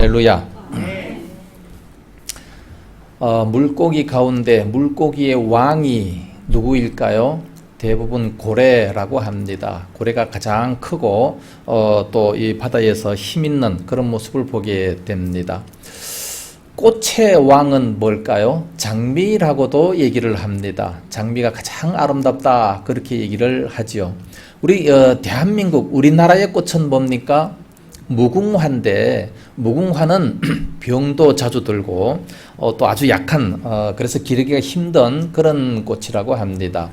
할렐루야. 물고기 가운데 물고기의 왕이 누구일까요? 대부분 고래라고 합니다. 고래가 가장 크고 또 이 바다에서 힘있는 그런 모습을 보게 됩니다. 꽃의 왕은 뭘까요? 장미라고도 얘기를 합니다. 장미가 가장 아름답다 그렇게 얘기를 하지요. 우리 대한민국 우리나라의 꽃은 뭡니까? 무궁화인데 무궁화는 병도 자주 들고 또 아주 약한 그래서 기르기가 힘든 그런 꽃이라고 합니다.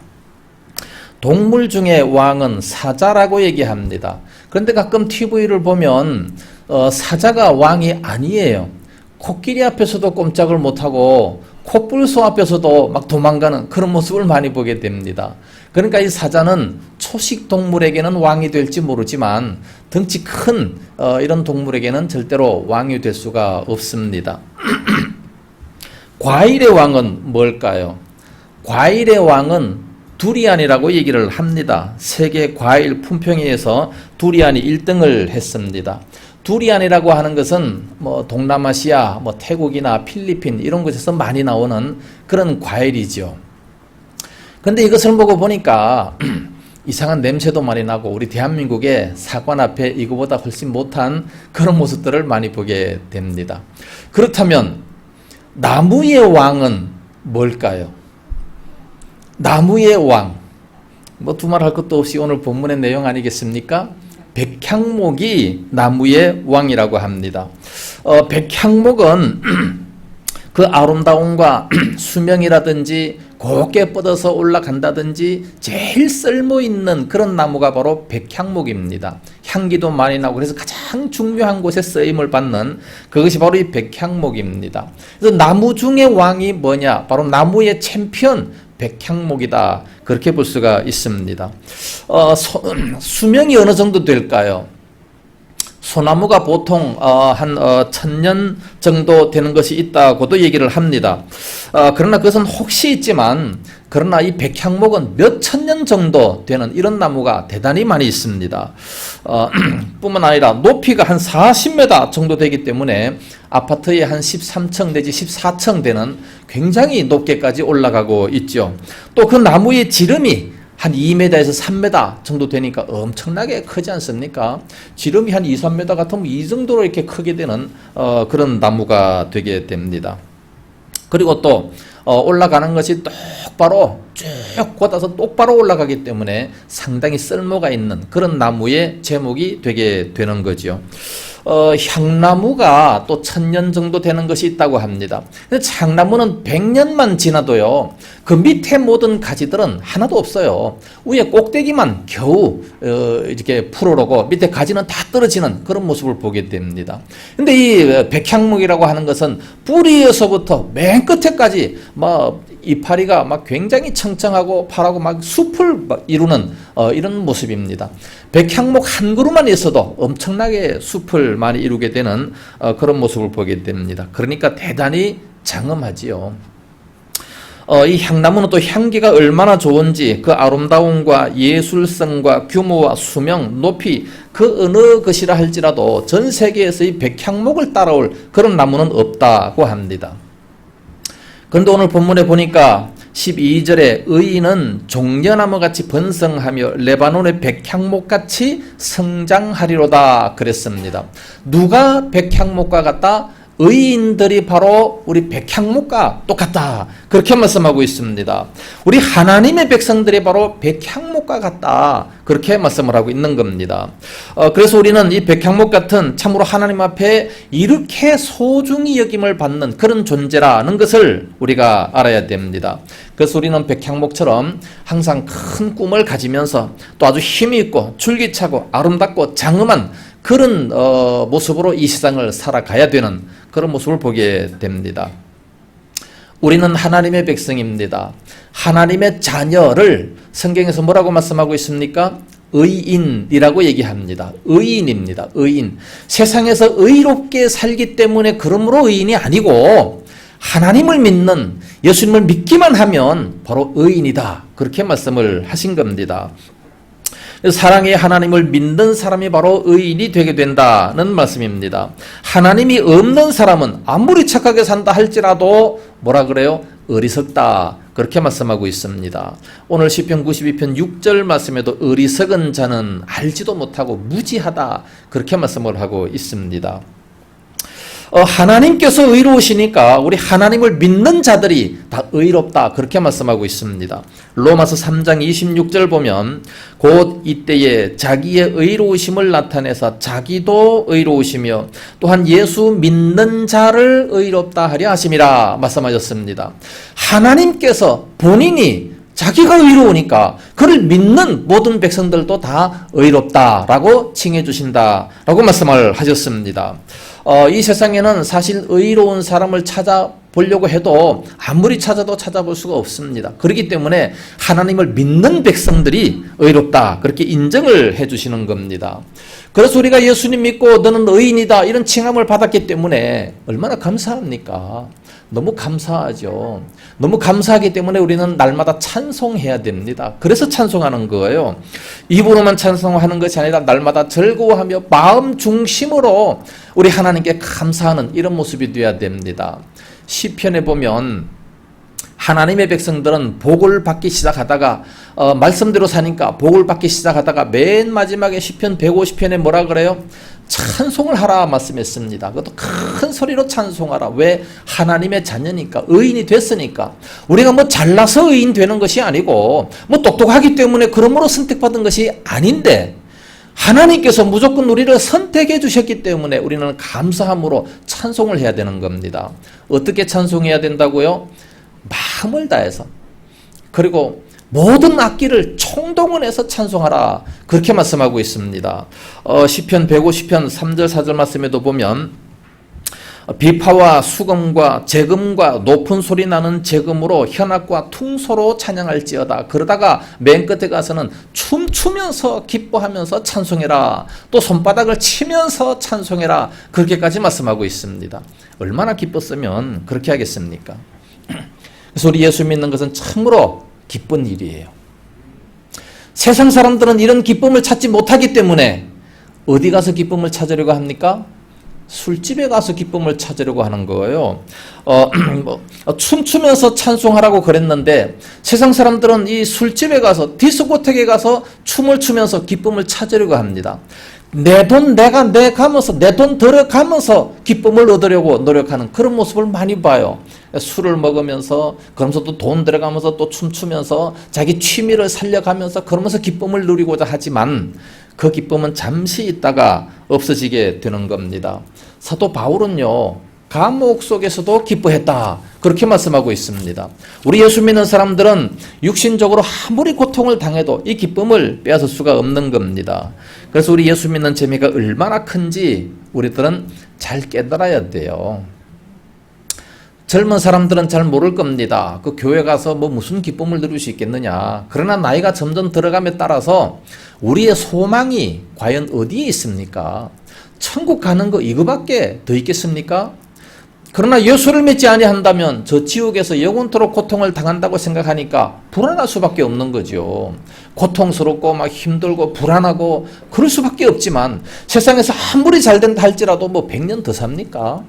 동물 중에 왕은 사자라고 얘기합니다. 그런데 가끔 TV를 보면 사자가 왕이 아니에요. 코끼리 앞에서도 꼼짝을 못하고 코뿔소 앞에서도 막 도망가는 그런 모습을 많이 보게 됩니다. 그러니까 이 사자는 초식 동물에게는 왕이 될지 모르지만 덩치 큰 이런 동물에게는 절대로 왕이 될 수가 없습니다. 과일의 왕은 뭘까요? 과일의 왕은 두리안이라고 얘기를 합니다. 세계 과일 품평회에서 두리안이 1등을 했습니다. 두리안이라고 하는 것은 뭐 동남아시아, 뭐 태국이나 필리핀 이런 곳에서 많이 나오는 그런 과일이죠. 근데 이것을 보고 보니까 이상한 냄새도 많이 나고 우리 대한민국의 사관 앞에 이거보다 훨씬 못한 그런 모습들을 많이 보게 됩니다. 그렇다면 나무의 왕은 뭘까요? 나무의 왕, 뭐 두말할 것도 없이 오늘 본문의 내용 아니겠습니까? 백향목이 나무의 왕이라고 합니다. 백향목은 그 아름다움과 수명이라든지 곱게 뻗어서 올라간다든지 제일 쓸모있는 그런 나무가 바로 백향목입니다. 향기도 많이 나고 그래서 가장 중요한 곳에 쓰임을 받는 그것이 바로 이 백향목입니다. 그래서 나무 중의 왕이 뭐냐? 바로 나무의 챔피언 백향목이다. 그렇게 볼 수가 있습니다. 수명이 어느 정도 될까요? 소나무가 보통 한 1000년 정도 되는 것이 있다고도 얘기를 합니다. 그러나 그것은 혹시 있지만 그러나 이 백향목은 몇 천 년 정도 되는 이런 나무가 대단히 많이 있습니다. 뿐만 아니라 높이가 한 40m 정도 되기 때문에 아파트의 한 13층 내지 14층 되는 굉장히 높게까지 올라가고 있죠. 또 그 나무의 지름이 한 2m에서 3m 정도 되니까 엄청나게 크지 않습니까? 지름이 한 2, 3m 같으면 이 정도로 이렇게 크게 되는 그런 나무가 되게 됩니다. 그리고 또 올라가는 것이 똑바로 쭉 걷어서 똑바로 올라가기 때문에 상당히 쓸모가 있는 그런 나무의 제목이 되게 되는 거죠. 향나무가 또 1000년 정도 되는 것이 있다고 합니다. 근데 향나무는 100년만 지나도요, 그 밑에 모든 가지들은 하나도 없어요. 위에 꼭대기만 겨우 이렇게 푸르르고 밑에 가지는 다 떨어지는 그런 모습을 보게 됩니다. 근데 이 백향목이라고 하는 것은 뿌리에서부터 맨 끝에까지 막 이파리가 막 굉장히 청청하고 파랗고 막 숲을 이루는 이런 모습입니다. 백향목 한 그루만 있어도 엄청나게 숲을 많이 이루게 되는 그런 모습을 보게 됩니다. 그러니까 대단히 장엄하지요. 이 향나무는 또 향기가 얼마나 좋은지 그 아름다움과 예술성과 규모와 수명, 높이 그 어느 것이라 할지라도 전 세계에서 이 백향목을 따라올 그런 나무는 없다고 합니다. 그런데 오늘 본문에 보니까 12절에 의인은 종려나무같이 번성하며 레바논의 백향목같이 성장하리로다 그랬습니다. 누가 백향목과 같다? 의인들이 바로 우리 백향목과 똑같다. 그렇게 말씀하고 있습니다. 우리 하나님의 백성들이 바로 백향목과 같다. 그렇게 말씀을 하고 있는 겁니다. 그래서 우리는 이 백향목 같은 참으로 하나님 앞에 이렇게 소중히 여김을 받는 그런 존재라는 것을 우리가 알아야 됩니다. 그래서 우리는 백향목처럼 항상 큰 꿈을 가지면서 또 아주 힘이 있고 줄기차고 아름답고 장엄한 그런 모습으로 이 세상을 살아가야 되는 그런 모습을 보게 됩니다. 우리는 하나님의 백성입니다. 하나님의 자녀를 성경에서 뭐라고 말씀하고 있습니까? 의인이라고 얘기합니다. 의인입니다. 의인. 세상에서 의롭게 살기 때문에 그러므로 의인이 아니고 하나님을 믿는 예수님을 믿기만 하면 바로 의인이다. 그렇게 말씀을 하신 겁니다. 사랑의 하나님을 믿는 사람이 바로 의인이 되게 된다는 말씀입니다. 하나님이 없는 사람은 아무리 착하게 산다 할지라도 뭐라 그래요? 어리석다. 그렇게 말씀하고 있습니다. 오늘 시편 92편 6절 말씀에도 어리석은 자는 알지도 못하고 무지하다. 그렇게 말씀을 하고 있습니다. 하나님께서 의로우시니까 우리 하나님을 믿는 자들이 다 의롭다. 그렇게 말씀하고 있습니다. 로마서 3장 26절 보면 곧 이때에 자기의 의로우심을 나타내서 자기도 의로우시며 또한 예수 믿는 자를 의롭다 하려 하심이라 말씀하셨습니다. 하나님께서 본인이 자기가 의로우니까 그를 믿는 모든 백성들도 다 의롭다라고 칭해 주신다라고 말씀을 하셨습니다. 이 세상에는 사실 의로운 사람을 찾아보려고 해도 아무리 찾아도 찾아볼 수가 없습니다. 그렇기 때문에 하나님을 믿는 백성들이 의롭다 그렇게 인정을 해주시는 겁니다. 그래서 우리가 예수님 믿고 너는 의인이다 이런 칭함을 받았기 때문에 얼마나 감사합니까? 너무 감사하죠. 너무 감사하기 때문에 우리는 날마다 찬송해야 됩니다. 그래서 찬송하는 거예요. 입으로만 찬송하는 것이 아니라 날마다 즐거워하며 마음 중심으로 우리 하나님께 감사하는 이런 모습이 되어야 됩니다. 시편에 보면 하나님의 백성들은 복을 받기 시작하다가 말씀대로 사니까 복을 받기 시작하다가 맨 마지막에 시편 150편에 뭐라 그래요? 찬송을 하라 말씀했습니다. 그것도 큰 소리로 찬송하라. 왜? 하나님의 자녀니까, 의인이 됐으니까. 우리가 뭐 잘나서 의인 되는 것이 아니고 뭐 똑똑하기 때문에 그러므로 선택받은 것이 아닌데 하나님께서 무조건 우리를 선택해 주셨기 때문에 우리는 감사함으로 찬송을 해야 되는 겁니다. 어떻게 찬송해야 된다고요? 마음을 다해서, 그리고 모든 악기를 총동원해서 찬송하라 그렇게 말씀하고 있습니다. 시편 150편 3절 4절 말씀에도 보면 비파와 수금과 재금과 높은 소리 나는 재금으로 현악과 퉁소로 찬양할지어다. 그러다가 맨 끝에 가서는 춤추면서 기뻐하면서 찬송해라. 또 손바닥을 치면서 찬송해라. 그렇게까지 말씀하고 있습니다. 얼마나 기뻤으면 그렇게 하겠습니까? 그래서 우리 예수 믿는 것은 참으로 기쁜 일이에요. 세상 사람들은 이런 기쁨을 찾지 못하기 때문에 어디 가서 기쁨을 찾으려고 합니까? 술집에 가서 기쁨을 찾으려고 하는 거예요. 춤추면서 찬송하라고 그랬는데 세상 사람들은 이 술집에 가서 디스코텍에 가서 춤을 추면서 기쁨을 찾으려고 합니다. 내 돈 내가 내가면서 내 돈 들어가면서 기쁨을 얻으려고 노력하는 그런 모습을 많이 봐요. 술을 먹으면서 그러면서 또 돈 들어가면서 또 춤추면서 자기 취미를 살려가면서 그러면서 기쁨을 누리고자 하지만 그 기쁨은 잠시 있다가 없어지게 되는 겁니다. 사도 바울은요, 감옥 속에서도 기뻐했다 그렇게 말씀하고 있습니다. 우리 예수 믿는 사람들은 육신적으로 아무리 고통을 당해도 이 기쁨을 빼앗을 수가 없는 겁니다. 그래서 우리 예수 믿는 재미가 얼마나 큰지 우리들은 잘 깨달아야 돼요. 젊은 사람들은 잘 모를 겁니다. 그 교회 가서 뭐 무슨 기쁨을 누릴 수 있겠느냐. 그러나 나이가 점점 들어감에 따라서 우리의 소망이 과연 어디에 있습니까? 천국 가는 거 이거밖에 더 있겠습니까? 그러나 예수를 믿지 아니한다면 저 지옥에서 영원토록 고통을 당한다고 생각하니까 불안할 수밖에 없는 거죠. 고통스럽고 막 힘들고 불안하고 그럴 수밖에 없지만 세상에서 아무리 잘 된다 할지라도 뭐 100년 더 삽니까?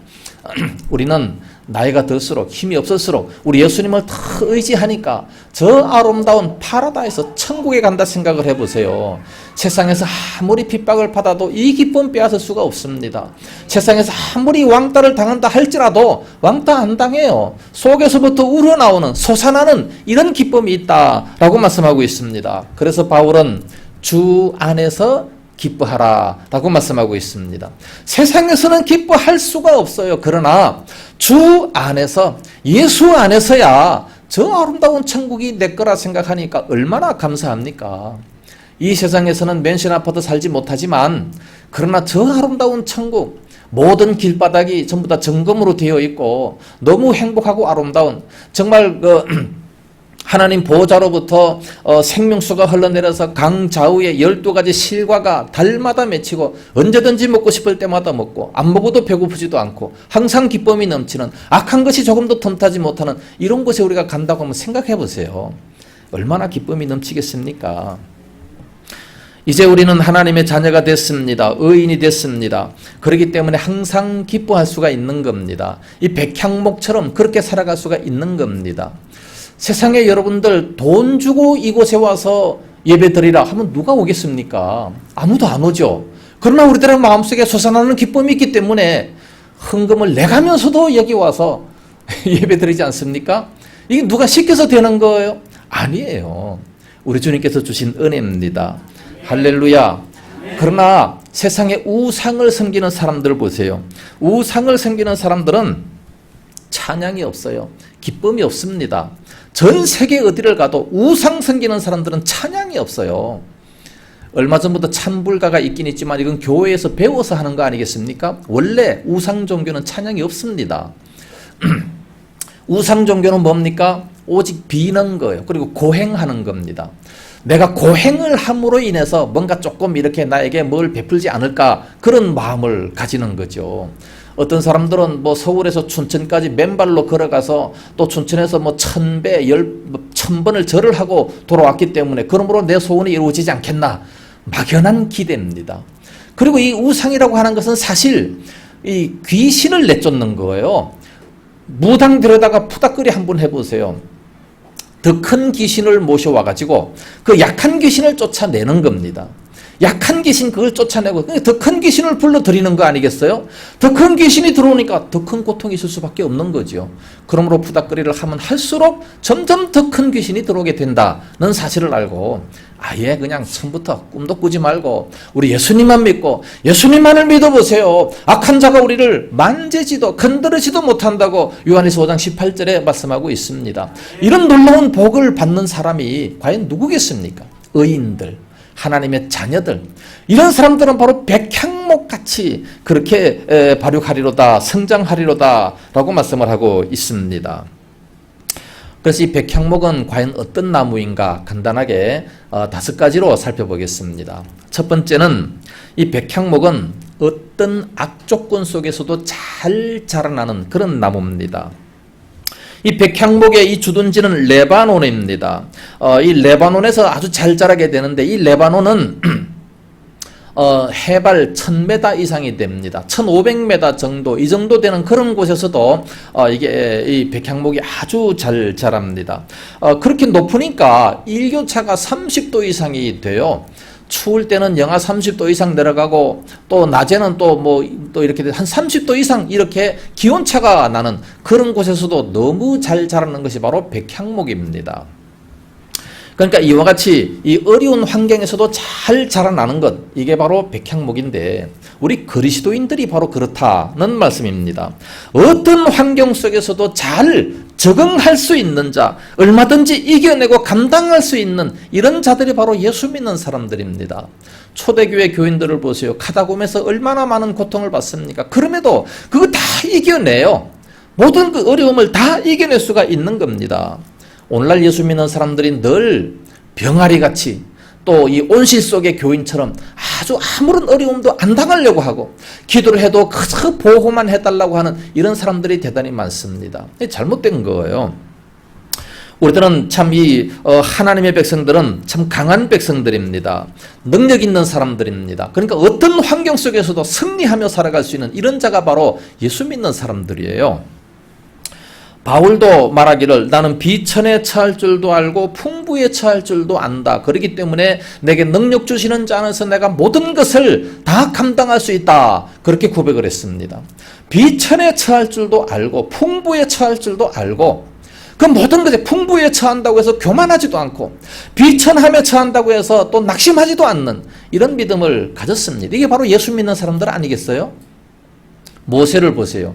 우리는 나이가 들수록 힘이 없을수록 우리 예수님을 더 의지하니까 저 아름다운 파라다이스 천국에 간다 생각을 해보세요. 세상에서 아무리 핍박을 받아도 이 기쁨 빼앗을 수가 없습니다. 세상에서 아무리 왕따를 당한다 할지라도 왕따 안 당해요. 속에서부터 우러나오는 솟아나는 이런 기쁨이 있다라고 말씀하고 있습니다. 그래서 바울은 주 안에서 기뻐하라 라고 말씀하고 있습니다. 세상에서는 기뻐할 수가 없어요. 그러나 주 안에서, 예수 안에서야 저 아름다운 천국이 내 거라 생각하니까 얼마나 감사합니까? 이 세상에서는 맨션 아파트 살지 못하지만 그러나 저 아름다운 천국, 모든 길바닥이 전부 다 정금으로 되어 있고 너무 행복하고 아름다운, 정말 하나님 보호자로부터 생명수가 흘러내려서 강 좌우에 12가지 실과가 달마다 맺히고 언제든지 먹고 싶을 때마다 먹고 안 먹어도 배고프지도 않고 항상 기쁨이 넘치는, 악한 것이 조금도 틈타지 못하는 이런 곳에 우리가 간다고 한번 생각해 보세요. 얼마나 기쁨이 넘치겠습니까? 이제 우리는 하나님의 자녀가 됐습니다. 의인이 됐습니다. 그렇기 때문에 항상 기뻐할 수가 있는 겁니다. 이 백향목처럼 그렇게 살아갈 수가 있는 겁니다. 세상에 여러분들 돈 주고 이곳에 와서 예배 드리라 하면 누가 오겠습니까? 아무도 안 오죠. 그러나 우리들의 마음속에 솟아나는 기쁨이 있기 때문에 헌금을 내가면서도 여기 와서 예배 드리지 않습니까? 이게 누가 시켜서 되는 거예요? 아니에요. 우리 주님께서 주신 은혜입니다. 할렐루야. 그러나 세상에 우상을 섬기는 사람들 보세요. 우상을 섬기는 사람들은 찬양이 없어요. 기쁨이 없습니다. 전 세계 어디를 가도 우상 섬기는 사람들은 찬양이 없어요. 얼마 전부터 찬불가가 있긴 있지만 이건 교회에서 배워서 하는 거 아니겠습니까? 원래 우상 종교는 찬양이 없습니다. 우상 종교는 뭡니까? 오직 비는 거예요. 그리고 고행하는 겁니다. 내가 고행을 함으로 인해서 뭔가 조금 이렇게 나에게 뭘 베풀지 않을까 그런 마음을 가지는 거죠. 어떤 사람들은 뭐 서울에서 춘천까지 맨발로 걸어가서 또 춘천에서 뭐 1000배, 1000번을 절을 하고 돌아왔기 때문에 그러므로 내 소원이 이루어지지 않겠나. 막연한 기대입니다. 그리고 이 우상이라고 하는 것은 사실 이 귀신을 내쫓는 거예요. 무당 데려다가 푸닥거리 한번 해보세요. 더 큰 귀신을 모셔와가지고 그 약한 귀신을 쫓아내는 겁니다. 약한 귀신 그걸 쫓아내고 더 큰 귀신을 불러들이는 거 아니겠어요? 더 큰 귀신이 들어오니까 더 큰 고통이 있을 수밖에 없는 거죠. 그러므로 푸닥거리를 하면 할수록 점점 더 큰 귀신이 들어오게 된다는 사실을 알고 아예 그냥 처음부터 꿈도 꾸지 말고 우리 예수님만 믿고 예수님만을 믿어보세요. 악한 자가 우리를 만지지도 건드리지도 못한다고 요한일서 5장 18절에 말씀하고 있습니다. 이런 놀라운 복을 받는 사람이 과연 누구겠습니까? 의인들, 하나님의 자녀들, 이런 사람들은 바로 백향목같이 그렇게 발육하리로다, 성장하리로다 라고 말씀을 하고 있습니다. 그래서 이 백향목은 과연 어떤 나무인가 간단하게 5가지로 살펴보겠습니다. 첫 번째는 이 백향목은 어떤 악조건 속에서도 잘 자라나는 그런 나무입니다. 이 백향목의 이 주둔지는 레바논입니다. 이 레바논에서 아주 잘 자라게 되는데 이 레바논은 해발 1000m 이상이 됩니다. 1500m 정도, 이 정도 되는 그런 곳에서도 이게 이 백향목이 아주 잘 자랍니다. 그렇게 높으니까 일교차가 30도 이상이 돼요. 추울 때는 영하 30도 이상 내려가고 또 낮에는 또 이렇게 한 30도 이상 이렇게 기온차가 나는 그런 곳에서도 너무 잘 자라는 것이 바로 백향목입니다. 그러니까 이와 같이 이 어려운 환경에서도 잘 자라나는 것, 이게 바로 백향목인데 우리 그리스도인들이 바로 그렇다는 말씀입니다. 어떤 환경 속에서도 잘 적응할 수 있는 자, 얼마든지 이겨내고 감당할 수 있는 이런 자들이 바로 예수 믿는 사람들입니다. 초대교회 교인들을 보세요. 카다콤에서 얼마나 많은 고통을 받습니까? 그럼에도 그거 다 이겨내요. 모든 그 어려움을 다 이겨낼 수가 있는 겁니다. 오늘날 예수 믿는 사람들이 늘 병아리같이 또 이 온실 속의 교인처럼 아주 아무런 어려움도 안 당하려고 하고 기도를 해도 그저 보호만 해달라고 하는 이런 사람들이 대단히 많습니다. 잘못된 거예요. 우리들은 참 하나님의 백성들은 참 강한 백성들입니다. 능력 있는 사람들입니다. 그러니까 어떤 환경 속에서도 승리하며 살아갈 수 있는 이런 자가 바로 예수 믿는 사람들이에요. 바울도 말하기를 나는 비천에 처할 줄도 알고 풍부에 처할 줄도 안다. 그렇기 때문에 내게 능력 주시는 자 안에서 내가 모든 것을 다 감당할 수 있다. 그렇게 고백을 했습니다. 비천에 처할 줄도 알고 풍부에 처할 줄도 알고 그 모든 것에 풍부에 처한다고 해서 교만하지도 않고 비천함에 처한다고 해서 또 낙심하지도 않는 이런 믿음을 가졌습니다. 이게 바로 예수 믿는 사람들 아니겠어요? 모세를 보세요.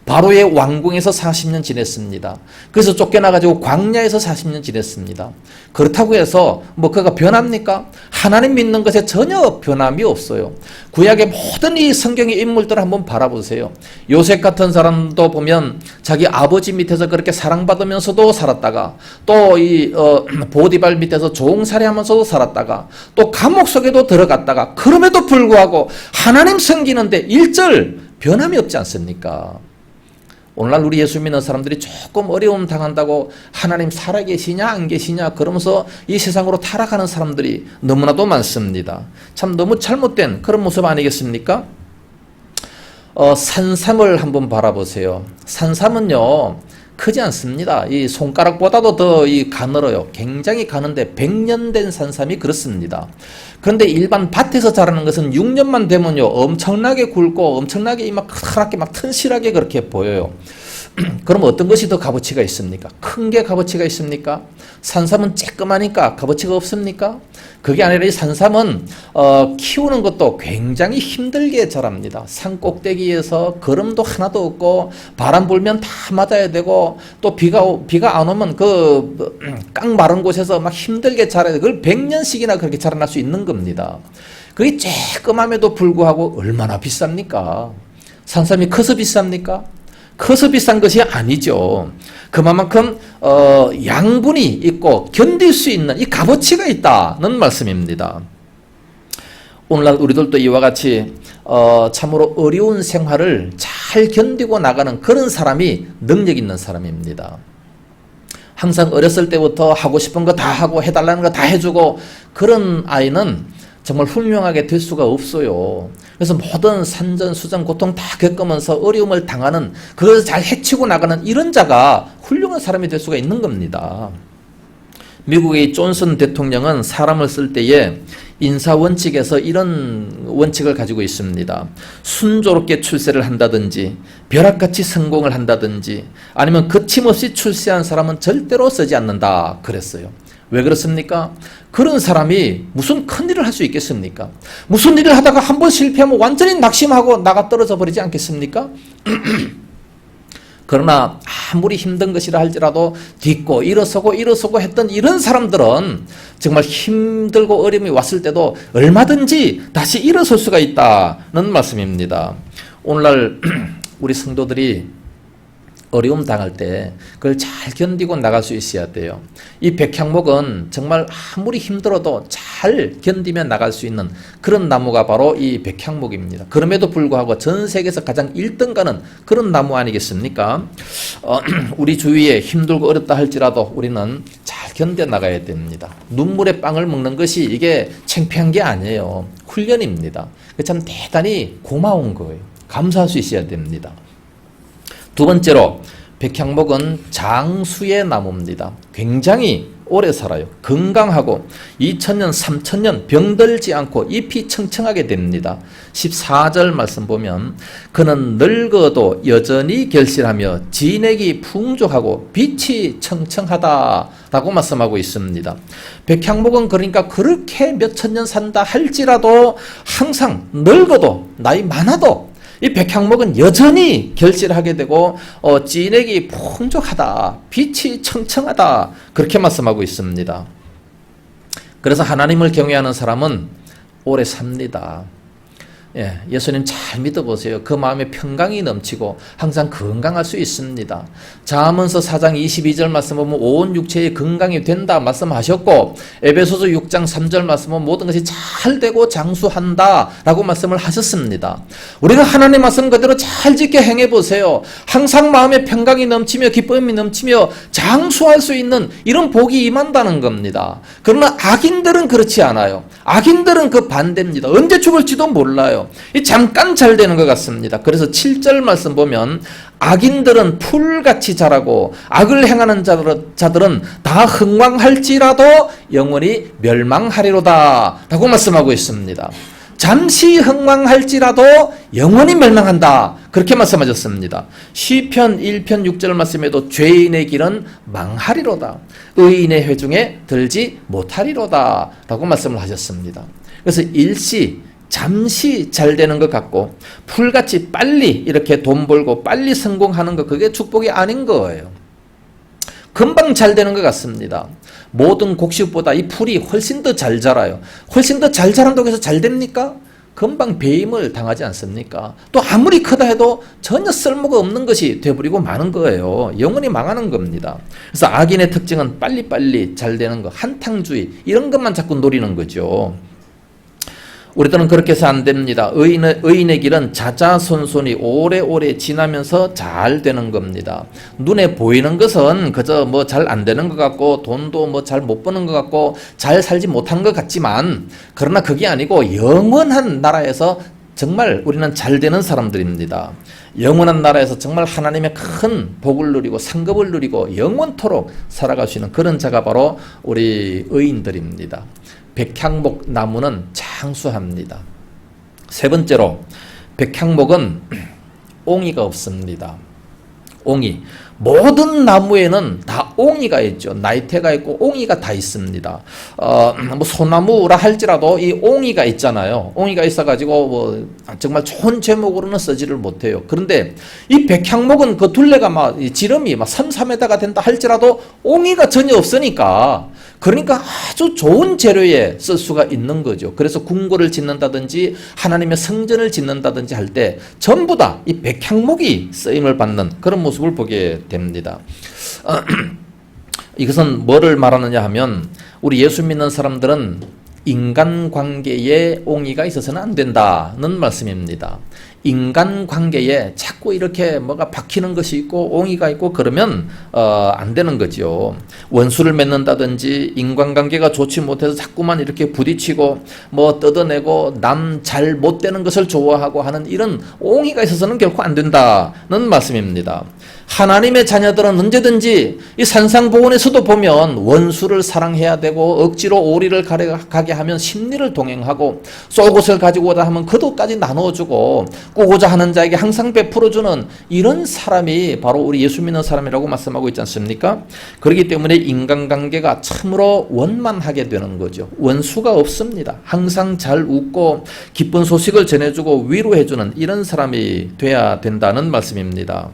바로의 왕궁에서 40년 지냈습니다. 그래서 쫓겨나가지고 광야에서 40년 지냈습니다. 그렇다고 해서 그가 변합니까? 하나님 믿는 것에 전혀 변함이 없어요. 구약의 모든 이 성경의 인물들을 한번 바라보세요. 요셉 같은 사람도 보면 자기 아버지 밑에서 그렇게 사랑받으면서도 살았다가 또 이 보디발 밑에서 종살이하면서도 살았다가 또 감옥 속에도 들어갔다가 그럼에도 불구하고 하나님 섬기는데 일절 변함이 없지 않습니까? 오늘날 우리 예수 믿는 사람들이 조금 어려움 당한다고 하나님 살아계시냐 안 계시냐 그러면서 이 세상으로 타락하는 사람들이 너무나도 많습니다. 참 너무 잘못된 그런 모습 아니겠습니까? 산삼을 한번 바라보세요. 산삼은요 크지 않습니다. 이 손가락보다도 더 가늘어요. 굉장히 가는데 100년 된 산삼이 그렇습니다. 그런데 일반 밭에서 자라는 것은 6년만 되면요 엄청나게 굵고 엄청나게 막 커다랗게 막 튼실하게 그렇게 보여요. 그럼 어떤 것이 더 값어치가 있습니까? 큰 게 값어치가 있습니까? 산삼은 쬐끄마니까 값어치가 없습니까? 그게 아니라 이 산삼은 키우는 것도 굉장히 힘들게 자랍니다. 산 꼭대기에서 거름도 하나도 없고 바람 불면 다 맞아야 되고 또 비가 안 오면 깡 마른 곳에서 막 힘들게 자라야 돼. 그걸 100년씩이나 그렇게 자라날 수 있는 겁니다. 그게 쬐끄맘에도 불구하고 얼마나 비쌉니까? 산삼이 커서 비쌉니까? 커서 비싼 것이 아니죠. 그만큼 양분이 있고 견딜 수 있는 이 값어치가 있다는 말씀입니다. 오늘날 우리들도 이와 같이 참으로 어려운 생활을 잘 견디고 나가는 그런 사람이 능력 있는 사람입니다. 항상 어렸을 때부터 하고 싶은 거 다 하고 해달라는 거 다 해주고 그런 아이는 정말 훌륭하게 될 수가 없어요. 그래서 모든 산전수전 고통 다 겪으면서 어려움을 당하는 그것을 잘 헤치고 나가는 이런 자가 훌륭한 사람이 될 수가 있는 겁니다. 미국의 존슨 대통령은 사람을 쓸 때에 인사 원칙에서 이런 원칙을 가지고 있습니다. 순조롭게 출세를 한다든지 벼락같이 성공을 한다든지 아니면 거침없이 출세한 사람은 절대로 쓰지 않는다 그랬어요. 왜 그렇습니까? 그런 사람이 무슨 큰일을 할 수 있겠습니까? 무슨 일을 하다가 한번 실패하면 완전히 낙심하고 나가 떨어져 버리지 않겠습니까? 그러나 아무리 힘든 것이라 할지라도 딛고 일어서고 했던 이런 사람들은 정말 힘들고 어려움이 왔을 때도 얼마든지 다시 일어설 수가 있다는 말씀입니다. 오늘날 우리 성도들이 어려움 당할 때 그걸 잘 견디고 나갈 수 있어야 돼요. 이 백향목은 정말 아무리 힘들어도 잘 견디며 나갈 수 있는 그런 나무가 바로 이 백향목입니다. 그럼에도 불구하고 전 세계에서 가장 1등 가는 그런 나무 아니겠습니까? 우리 주위에 힘들고 어렵다 할지라도 우리는 잘 견뎌 나가야 됩니다. 눈물의 빵을 먹는 것이 이게 창피한 게 아니에요. 훈련입니다. 참 대단히 고마운 거예요. 감사할 수 있어야 됩니다. 두 번째로 백향목은 장수의 나무입니다. 굉장히 오래 살아요. 건강하고 2000년, 3000년 병들지 않고 잎이 청청하게 됩니다. 14절 말씀 보면 그는 늙어도 여전히 결실하며 진액이 풍족하고 빛이 청청하다라고 말씀하고 있습니다. 백향목은 그러니까 그렇게 몇천 년 산다 할지라도 항상 늙어도 나이 많아도 이 백향목은 여전히 결실하게 되고 진액이 풍족하다, 빛이 청청하다 그렇게 말씀하고 있습니다. 그래서 하나님을 경외하는 사람은 오래 삽니다. 예수님 잘 믿어보세요. 그 마음에 평강이 넘치고 항상 건강할 수 있습니다. 잠언서 4장 22절 말씀 보면 온 육체의 건강이 된다 말씀하셨고 에베소서 6장 3절 말씀 보면 모든 것이 잘 되고 장수한다 라고 말씀을 하셨습니다. 우리가 하나님 말씀 그대로 잘 지켜 행해보세요. 항상 마음에 평강이 넘치며 기쁨이 넘치며 장수할 수 있는 이런 복이 임한다는 겁니다. 그러나 악인들은 그렇지 않아요. 악인들은 그 반대입니다. 언제 죽을지도 몰라요. 잠깐 잘 되는 것 같습니다. 그래서 7절 말씀 보면 악인들은 풀같이 자라고 악을 행하는 자들은 다 흥왕할지라도 영원히 멸망하리로다 라고 말씀하고 있습니다. 잠시 흥왕할지라도 영원히 멸망한다 그렇게 말씀하셨습니다. 시편 1편 6절 말씀에도 죄인의 길은 망하리로다 의인의 회중에 들지 못하리로다 라고 말씀을 하셨습니다. 그래서 일시 잠시 잘 되는 것 같고 풀같이 빨리 이렇게 돈 벌고 빨리 성공하는 것 그게 축복이 아닌 거예요. 금방 잘 되는 것 같습니다. 모든 곡식보다 이 풀이 훨씬 더 잘 자라요. 훨씬 더 잘 자란다고 해서 잘 됩니까? 금방 배임을 당하지 않습니까? 또 아무리 크다 해도 전혀 쓸모가 없는 것이 되버리고 마는 거예요. 영원히 망하는 겁니다. 그래서 악인의 특징은 빨리빨리 잘 되는 거, 한탕주의 이런 것만 자꾸 노리는 거죠. 우리들은 그렇게 해서 안 됩니다. 의인의 길은 자자손손이 오래오래 지나면서 잘 되는 겁니다. 눈에 보이는 것은 그저 뭐 잘 안 되는 것 같고 돈도 뭐 잘 못 버는 것 같고 잘 살지 못한 것 같지만, 그러나 그게 아니고 영원한 나라에서 정말 우리는 잘 되는 사람들입니다. 영원한 나라에서 정말 하나님의 큰 복을 누리고 상급을 누리고 영원토록 살아갈 수 있는 그런 자가 바로 우리 의인들입니다. 백향목 나무는 장수합니다. 세 번째로, 백향목은 옹이가 없습니다. 옹이. 모든 나무에는 다 옹이가 있죠. 나이테가 있고 옹이가 다 있습니다. 뭐 소나무라 할지라도 이 옹이가 있잖아요. 옹이가 있어가지고 뭐 정말 좋은 제목으로는 쓰지를 못해요. 그런데 이 백향목은 그 둘레가 막 지름이 막 3, 4m가 된다 할지라도 옹이가 전혀 없으니까, 그러니까 아주 좋은 재료에 쓸 수가 있는 거죠. 그래서 궁궐을 짓는다든지 하나님의 성전을 짓는다든지 할 때 전부 다 이 백향목이 쓰임을 받는 그런 모습을 보게 됩니다. 이것은 뭐를 말하느냐 하면, 우리 예수 믿는 사람들은 인간관계에 옹이가 있어서는 안 된다는 말씀입니다. 인간관계에 자꾸 이렇게 뭐가 박히는 것이 있고 옹이가 있고 그러면 안 되는 거죠. 원수를 맺는다든지 인간관계가 좋지 못해서 자꾸만 이렇게 부딪히고 뭐 뜯어내고 남 잘 못되는 것을 좋아하고 하는 이런 옹이가 있어서는 결코 안 된다는 말씀입니다. 하나님의 자녀들은 언제든지 이 산상보훈에서도 보면 원수를 사랑해야 되고 억지로 오리를 가게 하면 심리를 동행하고 쏘곳을 가지고 오다 하면 그도까지 나눠주고 꾸고자 하는 자에게 항상 베풀어주는 이런 사람이 바로 우리 예수 믿는 사람이라고 말씀하고 있지 않습니까? 그렇기 때문에 인간관계가 참으로 원만하게 되는 거죠. 원수가 없습니다. 항상 잘 웃고 기쁜 소식을 전해주고 위로해주는 이런 사람이 돼야 된다는 말씀입니다.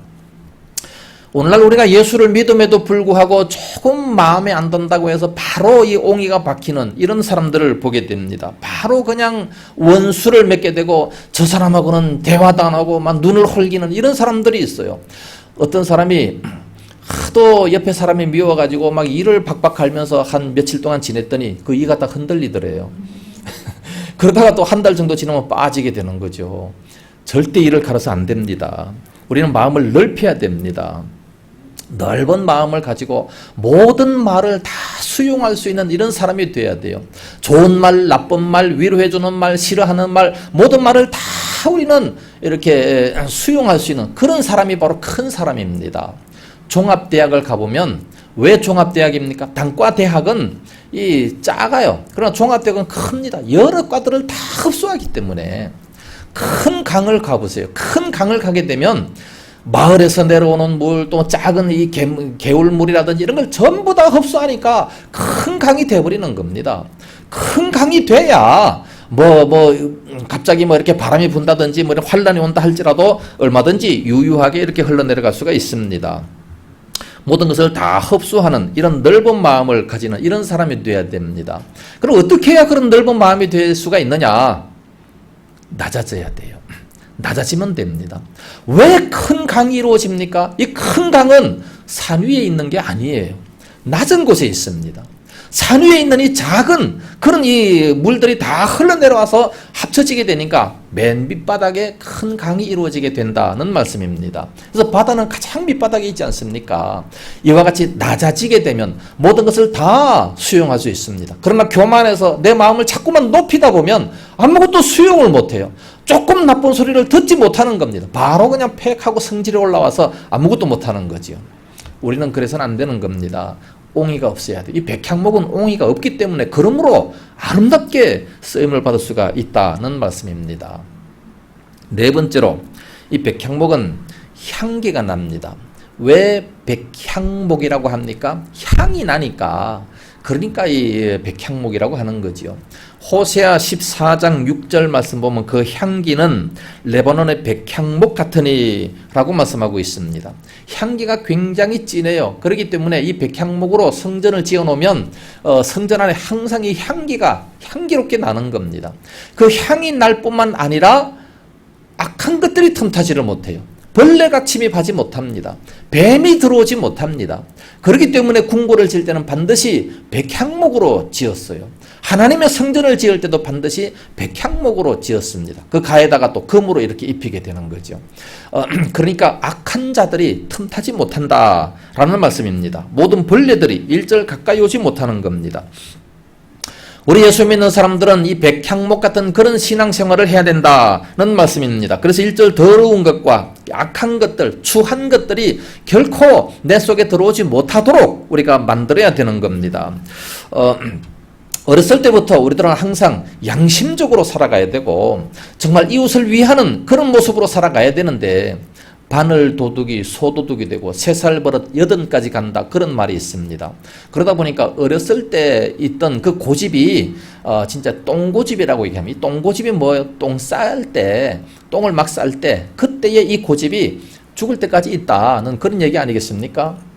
오늘날 우리가 예수를 믿음에도 불구하고 조금 마음에 안 든다고 해서 바로 이 옹이가 박히는 이런 사람들을 보게 됩니다. 바로 그냥 원수를 맺게 되고 저 사람하고는 대화도 안 하고 막 눈을 홀기는 이런 사람들이 있어요. 어떤 사람이 하도 옆에 사람이 미워가지고 막 이를 박박 갈면서 한 며칠 동안 지냈더니 그 이가 딱 흔들리더래요. 그러다가 또 한 달 정도 지나면 빠지게 되는 거죠. 절대 이를 갈아서 안 됩니다. 우리는 마음을 넓혀야 됩니다. 넓은 마음을 가지고 모든 말을 다 수용할 수 있는 이런 사람이 돼야 돼요. 좋은 말, 나쁜 말, 위로해주는 말, 싫어하는 말, 모든 말을 다 우리는 이렇게 수용할 수 있는 그런 사람이 바로 큰 사람입니다. 종합대학을 가보면, 왜 종합대학입니까? 단과대학은 작아요. 그러나 종합대학은 큽니다. 여러 과들을 다 흡수하기 때문에. 큰 강을 가보세요. 큰 강을 가게 되면 마을에서 내려오는 물, 또 작은 이 개울물이라든지 이런 걸 전부 다 흡수하니까 큰 강이 돼버리는 겁니다. 큰 강이 돼야 갑자기 이렇게 바람이 분다든지 이런 환란이 온다 할지라도 얼마든지 유유하게 이렇게 흘러내려갈 수가 있습니다. 모든 것을 다 흡수하는 이런 넓은 마음을 가지는 이런 사람이 돼야 됩니다. 그럼 어떻게 해야 그런 넓은 마음이 될 수가 있느냐? 낮아져야 돼요. 낮아지면 됩니다. 왜 큰 강이 이루어집니까? 이 큰 강은 산 위에 있는 게 아니에요. 낮은 곳에 있습니다. 산 위에 있는 이 작은 그런 이 물들이 다 흘러내려와서 합쳐지게 되니까 맨 밑바닥에 큰 강이 이루어지게 된다는 말씀입니다. 그래서 바다는 가장 밑바닥에 있지 않습니까? 이와 같이 낮아지게 되면 모든 것을 다 수용할 수 있습니다. 그러나 교만해서 내 마음을 자꾸만 높이다 보면 아무것도 수용을 못해요. 조금 나쁜 소리를 듣지 못하는 겁니다. 바로 그냥 팩하고 성질이 올라와서 아무것도 못하는 거지요. 우리는 그래서는 안 되는 겁니다. 옹이가 없어야 돼. 이 백향목은 옹이가 없기 때문에 그러므로 아름답게 쓰임을 받을 수가 있다는 말씀입니다. 네 번째로, 이 백향목은 향기가 납니다. 왜 백향목이라고 합니까? 향이 나니까. 그러니까 이 백향목이라고 하는 거지요. 호세아 14장 6절 말씀 보면 그 향기는 레바논의 백향목 같으니 라고 말씀하고 있습니다. 향기가 굉장히 진해요. 그렇기 때문에 이 백향목으로 성전을 지어 놓으면 성전 안에 항상 이 향기가 향기롭게 나는 겁니다. 그 향이 날 뿐만 아니라 악한 것들이 틈타지를 못해요. 벌레가 침입하지 못합니다. 뱀이 들어오지 못합니다. 그렇기 때문에 궁궐을 지을 때는 반드시 백향목으로 지었어요. 하나님의 성전을 지을 때도 반드시 백향목으로 지었습니다. 그 가에다가 또 금으로 이렇게 입히게 되는 거죠. 그러니까 악한 자들이 틈타지 못한다라는 말씀입니다. 모든 벌레들이 일절 가까이 오지 못하는 겁니다. 우리 예수 믿는 사람들은 이 백향목 같은 그런 신앙생활을 해야 된다는 말씀입니다. 그래서 일절 더러운 것과 악한 것들, 추한 것들이 결코 내 속에 들어오지 못하도록 우리가 만들어야 되는 겁니다. 어렸을 때부터 우리들은 항상 양심적으로 살아가야 되고 정말 이웃을 위하는 그런 모습으로 살아가야 되는데 바늘 도둑이 소도둑이 되고 3살 버릇 8까지 간다 그런 말이 있습니다. 그러다 보니까 어렸을 때 있던 그 고집이 진짜 똥고집이라고 얘기합니다. 이 똥고집이 뭐예요? 똥 쌀 때, 똥을 막 쌀 때 그때의 이 고집이 죽을 때까지 있다는 그런 얘기 아니겠습니까?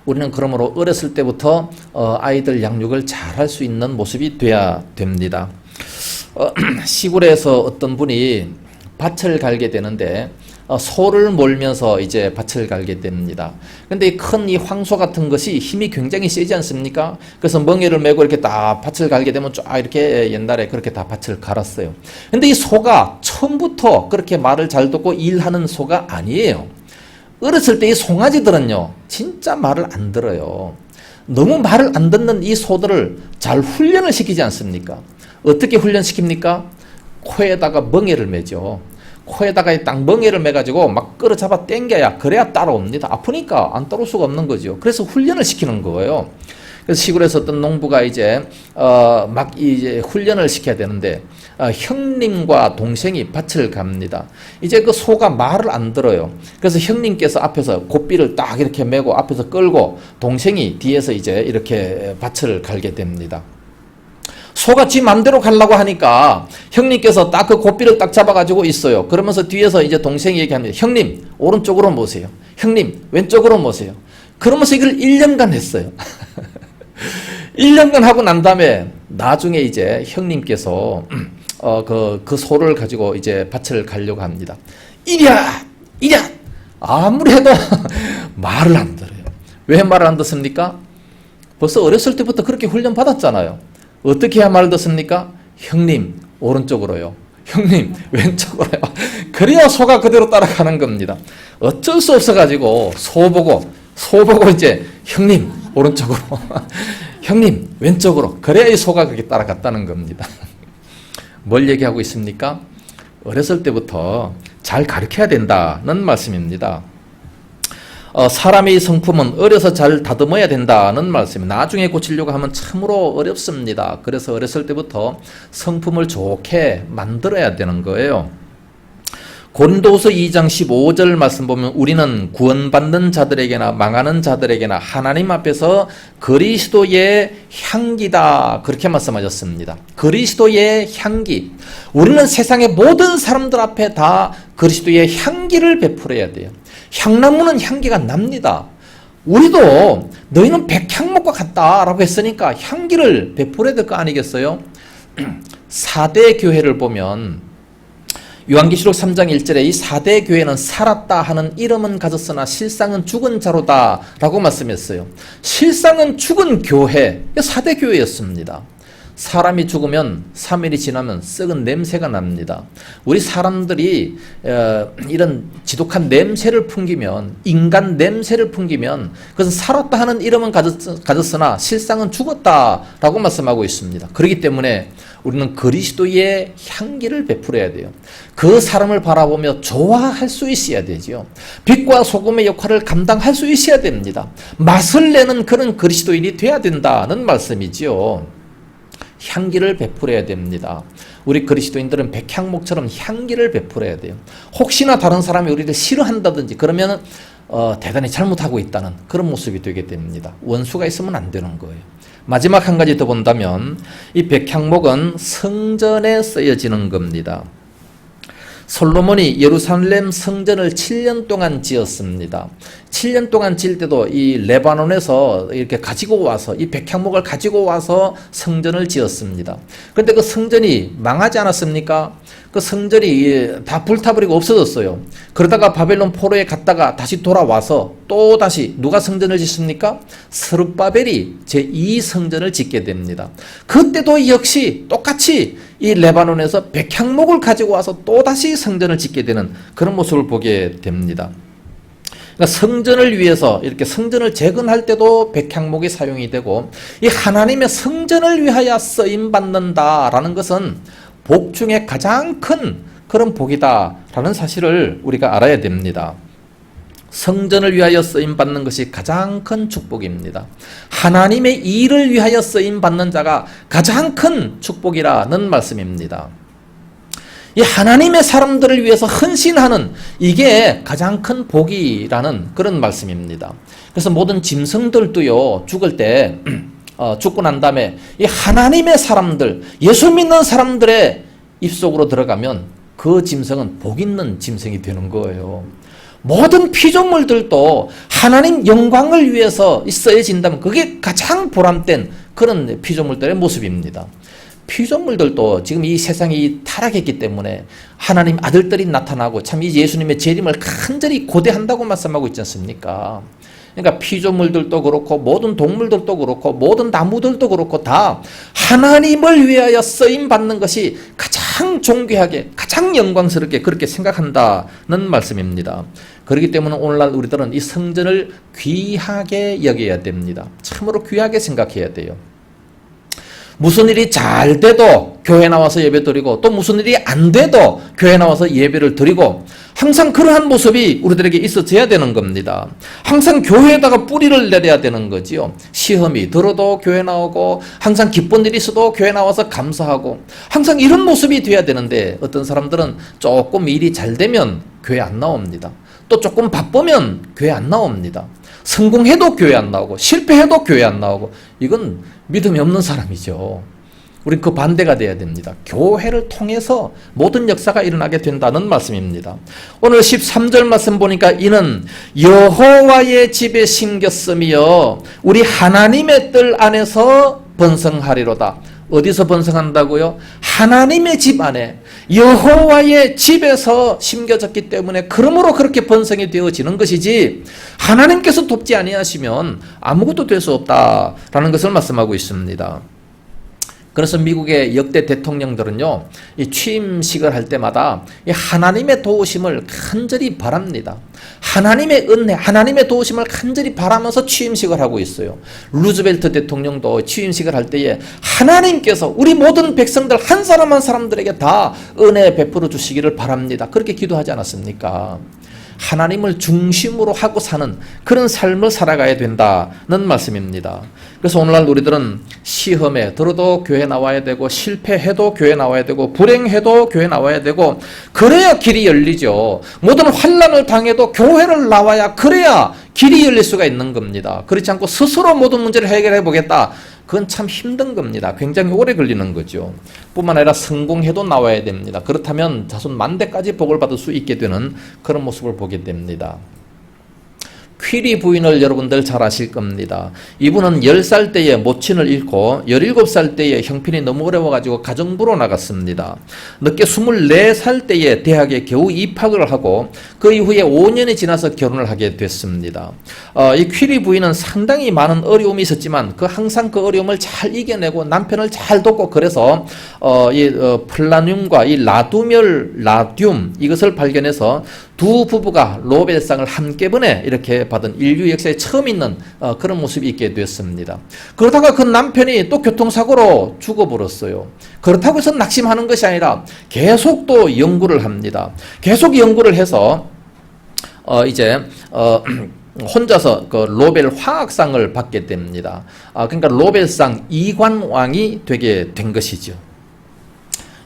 우리는 그러므로 어렸을 때부터 아이들 양육을 잘 할 수 있는 모습이 돼야 됩니다. 시골에서 어떤 분이 밭을 갈게 되는데 소를 몰면서 이제 밭을 갈게 됩니다. 근데 큰 이 황소 같은 것이 힘이 굉장히 세지 않습니까? 그래서 멍에를 메고 이렇게 다 밭을 갈게 되면 쫙 이렇게 옛날에 그렇게 다 밭을 갈았어요. 근데 이 소가 처음부터 그렇게 말을 잘 듣고 일하는 소가 아니에요. 어렸을 때 이 송아지들은요, 진짜 말을 안 들어요. 너무 말을 안 듣는 이 소들을 잘 훈련을 시키지 않습니까? 어떻게 훈련시킵니까? 코에다가 멍에를 매죠. 코에다가 딱 멍에를 매가지고 막 끌어잡아 당겨야 그래야 따라옵니다. 아프니까 안 따라올 수가 없는 거죠. 그래서 훈련을 시키는 거예요. 그래서 시골에서 어떤 농부가 이제 막 이제 훈련을 시켜야 되는데 형님과 동생이 밭을 갑니다. 이제 그 소가 말을 안 들어요. 그래서 형님께서 앞에서 고삐를 딱 이렇게 메고 앞에서 끌고 동생이 뒤에서 이제 이렇게 밭을 갈게 됩니다. 소가 지 맘대로 가려고 하니까 형님께서 딱 그 고삐를 딱 잡아가지고 있어요. 그러면서 뒤에서 이제 동생이 얘기합니다. 형님, 오른쪽으로 모세요. 형님, 왼쪽으로 모세요. 그러면서 이걸 1년간 했어요. 1년간 하고 난 다음에 나중에 이제 형님께서 그 소를 가지고 이제 밭을 가려고 합니다. 이랴! 이랴! 아무리 해도 말을 안 들어요. 왜 말을 안 듣습니까? 벌써 어렸을 때부터 그렇게 훈련 받았잖아요. 어떻게 해야 말을 듣습니까? 형님, 오른쪽으로요. 형님, 왼쪽으로요. 그래야 소가 그대로 따라가는 겁니다. 어쩔 수 없어가지고 소 보고 이제 형님, 오른쪽으로. 형님, 왼쪽으로. 그래야 이 소가 그렇게 따라갔다는 겁니다. 뭘 얘기하고 있습니까? 어렸을 때부터 잘 가르쳐야 된다는 말씀입니다. 사람의 성품은 어려서 잘 다듬어야 된다는 말씀입니다. 나중에 고치려고 하면 참으로 어렵습니다. 그래서 어렸을 때부터 성품을 좋게 만들어야 되는 거예요. 고린도후서 2장 15절 말씀 보면 우리는 구원받는 자들에게나 망하는 자들에게나 하나님 앞에서 그리스도의 향기다 그렇게 말씀하셨습니다. 그리스도의 향기. 우리는 세상의 모든 사람들 앞에 다 그리스도의 향기를 베풀어야 돼요. 향나무는 향기가 납니다. 우리도 너희는 백향목과 같다라고 했으니까 향기를 베풀어야 될 거 아니겠어요? 4대 교회를 보면 요한계시록 3장 1절에 이 4대 교회는 살았다 하는 이름은 가졌으나 실상은 죽은 자로다 라고 말씀했어요. 실상은 죽은 교회, 4대 교회였습니다. 사람이 죽으면 3일이 지나면 썩은 냄새가 납니다. 우리 사람들이 이런 지독한 냄새를 풍기면, 인간 냄새를 풍기면 그것은 살았다 하는 이름은 가졌으나 실상은 죽었다라고 말씀하고 있습니다. 그렇기 때문에 우리는 그리스도의 향기를 베풀어야 돼요. 그 사람을 바라보며 좋아할 수 있어야 되죠. 빛과 소금의 역할을 감당할 수 있어야 됩니다. 맛을 내는 그런 그리스도인이 돼야 된다는 말씀이지요. 향기를 베풀어야 됩니다. 우리 그리스도인들은 백향목처럼 향기를 베풀어야 돼요. 혹시나 다른 사람이 우리를 싫어한다든지 그러면 대단히 잘못하고 있다는 그런 모습이 되게 됩니다. 원수가 있으면 안 되는 거예요. 마지막 한 가지 더 본다면 이 백향목은 성전에 쓰여지는 겁니다. 솔로몬이 예루살렘 성전을 7년 동안 지었습니다. 7년 동안 질 때도 이 레바논에서 이렇게 가지고 와서 이 백향목을 가지고 와서 성전을 지었습니다. 그런데 그 성전이 망하지 않았습니까? 그 성전이 다 불타버리고 없어졌어요. 그러다가 바벨론 포로에 갔다가 다시 돌아와서 또 다시 누가 성전을 짓습니까? 스룹바벨이 제2성전을 짓게 됩니다. 그때도 역시 똑같이 이 레바논에서 백향목을 가지고 와서 또 다시 성전을 짓게 되는 그런 모습을 보게 됩니다. 그러니까 성전을 위해서 이렇게 성전을 재건할 때도 백향목이 사용이 되고 이 하나님의 성전을 위하여 쓰임 받는다라는 것은 복 중에 가장 큰 그런 복이다라는 사실을 우리가 알아야 됩니다. 성전을 위하여 쓰임 받는 것이 가장 큰 축복입니다. 하나님의 일을 위하여 쓰임 받는 자가 가장 큰 축복이라는 말씀입니다. 이 하나님의 사람들을 위해서 헌신하는 이게 가장 큰 복이라는 그런 말씀입니다. 그래서 모든 짐승들도요, 죽을 때 죽고 난 다음에 이 하나님의 사람들, 예수 믿는 사람들의 입속으로 들어가면 그 짐승은 복 있는 짐승이 되는 거예요. 모든 피조물들도 하나님 영광을 위해서 쓰여진다면 그게 가장 보람된 그런 피조물들의 모습입니다. 피조물들도 지금 이 세상이 타락했기 때문에 하나님 아들들이 나타나고 참 이 예수님의 재림을 간절히 고대한다고 말씀하고 있지 않습니까? 그러니까 피조물들도 그렇고 모든 동물들도 그렇고 모든 나무들도 그렇고 다 하나님을 위하여 쓰임 받는 것이 가장 존귀하게 가장 영광스럽게 그렇게 생각한다는 말씀입니다. 그렇기 때문에 오늘날 우리들은 이 성전을 귀하게 여겨야 됩니다. 참으로 귀하게 생각해야 돼요. 무슨 일이 잘 돼도 교회 나와서 예배 드리고 또 무슨 일이 안 돼도 교회 나와서 예배를 드리고 항상 그러한 모습이 우리들에게 있어져야 되는 겁니다. 항상 교회에다가 뿌리를 내려야 되는 거지요. 시험이 들어도 교회 나오고 항상 기쁜 일이 있어도 교회 나와서 감사하고 항상 이런 모습이 돼야 되는데 어떤 사람들은 조금 일이 잘 되면 교회 안 나옵니다. 또 조금 바쁘면 교회 안 나옵니다. 성공해도 교회 안 나오고 실패해도 교회 안 나오고 이건 믿음이 없는 사람이죠. 우린 그 반대가 돼야 됩니다. 교회를 통해서 모든 역사가 일어나게 된다는 말씀입니다. 오늘 13절 말씀 보니까 이는 여호와의 집에 심겼으며 우리 하나님의 뜰 안에서 번성하리로다. 어디서 번성한다고요? 하나님의 집 안에 여호와의 집에서 심겨졌기 때문에 그러므로 그렇게 번성이 되어지는 것이지 하나님께서 돕지 아니하시면 아무것도 될 수 없다라는 것을 말씀하고 있습니다. 그래서 미국의 역대 대통령들은요, 이 취임식을 할 때마다 이 하나님의 도우심을 간절히 바랍니다. 하나님의 은혜, 하나님의 도우심을 간절히 바라면서 취임식을 하고 있어요. 루즈벨트 대통령도 취임식을 할 때에 하나님께서 우리 모든 백성들 한 사람 한 사람들에게 다 은혜 베풀어 주시기를 바랍니다. 그렇게 기도하지 않았습니까? 하나님을 중심으로 하고 사는 그런 삶을 살아가야 된다는 말씀입니다. 그래서 오늘날 우리들은 시험에 들어도 교회 나와야 되고 실패해도 교회 나와야 되고 불행해도 교회 나와야 되고 그래야 길이 열리죠. 모든 환난을 당해도 교회를 나와야 그래야 길이 열릴 수가 있는 겁니다. 그렇지 않고 스스로 모든 문제를 해결해 보겠다. 그건 참 힘든 겁니다. 굉장히 오래 걸리는 거죠. 뿐만 아니라 성공해도 나와야 됩니다. 그렇다면 자손 만대까지 복을 받을 수 있게 되는 그런 모습을 보게 됩니다. 퀴리 부인을 여러분들 잘 아실 겁니다. 이분은 10살 때에 모친을 잃고 17살 때에 형편이 너무 어려워가지고 가정부로 나갔습니다. 늦게 24살 때에 대학에 겨우 입학을 하고 그 이후에 5년이 지나서 결혼을 하게 됐습니다. 이 퀴리 부인은 상당히 많은 어려움이 있었지만 항상 그 어려움을 잘 이겨내고 남편을 잘 돕고 그래서 플라늄과 이 라듐 이것을 발견해서 두 부부가 노벨상을 한꺼번에 이렇게 받은 인류 역사에 처음 있는 그런 모습이 있게 됐습니다. 그러다가 그 남편이 또 교통사고로 죽어버렸어요. 그렇다고 해서 낙심하는 것이 아니라 계속 또 연구를 합니다. 계속 연구를 해서 혼자서 그 노벨 화학상을 받게 됩니다. 그러니까 노벨상 2관왕이 되게 된 것이죠.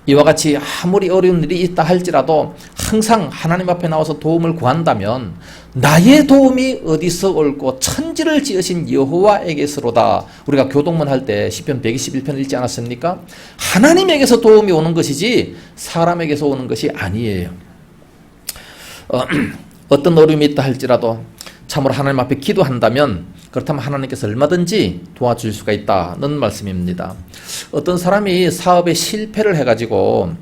이와 같이 아무리 어려운 일이 있다 할지라도 항상 하나님 앞에 나와서 도움을 구한다면 나의 도움이 어디서 올고 천지를 지으신 여호와에게서로다. 우리가 교동문 할 때 시편 121편 읽지 않았습니까? 하나님에게서 도움이 오는 것이지 사람에게서 오는 것이 아니에요. 어떤 어려움이 있다 할지라도 참으로 하나님 앞에 기도한다면 그렇다면 하나님께서 얼마든지 도와줄 수가 있다는 말씀입니다. 어떤 사람이 사업에 실패를 해가지고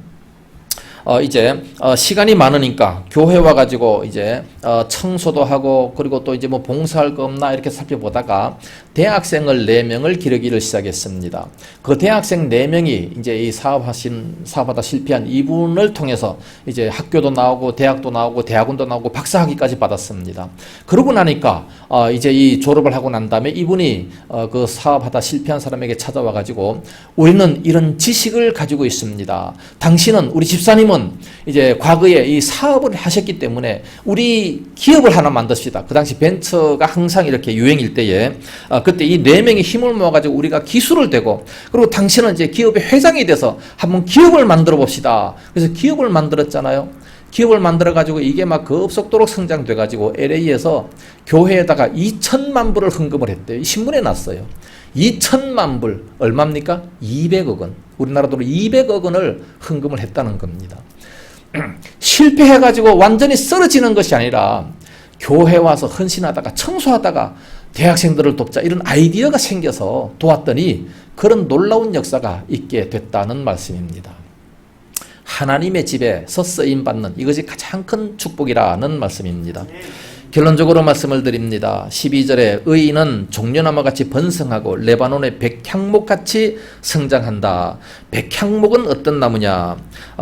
이제 시간이 많으니까 교회 와가지고 이제 청소도 하고 그리고 또 이제 뭐 봉사할 거 없나 이렇게 살펴보다가 대학생을 4명을 기르기를 시작했습니다. 그 대학생 4명이 이제 이 사업하다 실패한 이분을 통해서 이제 학교도 나오고 대학도 나오고 대학원도 나오고 박사학위까지 받았습니다. 그러고 나니까 이제 이 졸업을 하고 난 다음에 이분이 그 사업하다 실패한 사람에게 찾아와가지고 우리는 이런 지식을 가지고 있습니다. 당신은 우리 집사님은 이제 과거에 이 사업을 하셨기 때문에 우리 기업을 하나 만듭시다. 그 당시 벤처가 항상 이렇게 유행일 때에 그때 이 4명이 힘을 모아가지고 우리가 기술을 대고 그리고 당신은 이제 기업의 회장이 돼서 한번 기업을 만들어 봅시다. 그래서 기업을 만들었잖아요. 기업을 만들어가지고 이게 막 급속도로 성장돼가지고 LA에서 교회에다가 2천만 불을 헌금을 했대요. 신문에 났어요. 2천만 불 얼마입니까? 200억 원. 우리나라 돈으로 200억 원을 헌금을 했다는 겁니다. 실패해가지고 완전히 쓰러지는 것이 아니라 교회 와서 헌신하다가 청소하다가 대학생들을 돕자 이런 아이디어가 생겨서 도왔더니 그런 놀라운 역사가 있게 됐다는 말씀입니다. 하나님의 집에서 쓰임받는 이것이 가장 큰 축복이라는 말씀입니다. 결론적으로 말씀을 드립니다. 12절에 의인은 종려나무같이 번성하고 레바논의 백향목같이 성장한다. 백향목은 어떤 나무냐?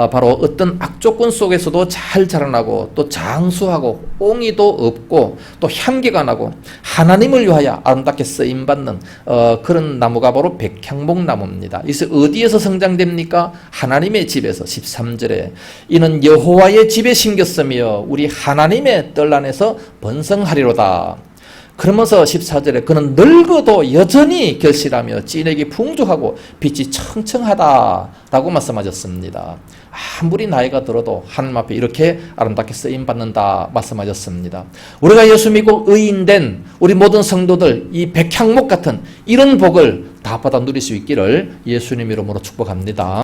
바로 어떤 악조건 속에서도 잘 자라나고 또 장수하고 옹이도 없고 또 향기가 나고 하나님을 위하여 아름답게 쓰임받는 그런 나무가 바로 백향목 나무입니다. 이것이 어디에서 성장됩니까? 하나님의 집에서. 13절에 이는 여호와의 집에 심겼으며 우리 하나님의 뜰 안에서 번성하리로다. 그러면서 14절에 그는 늙어도 여전히 결실하며 진액이 풍족하고 빛이 청청하다라고 말씀하셨습니다. 아무리 나이가 들어도 하나님 앞에 이렇게 아름답게 쓰임받는다 말씀하셨습니다. 우리가 예수 믿고 의인된 우리 모든 성도들 이 백향목 같은 이런 복을 다 받아 누릴 수 있기를 예수님 이름으로 축복합니다.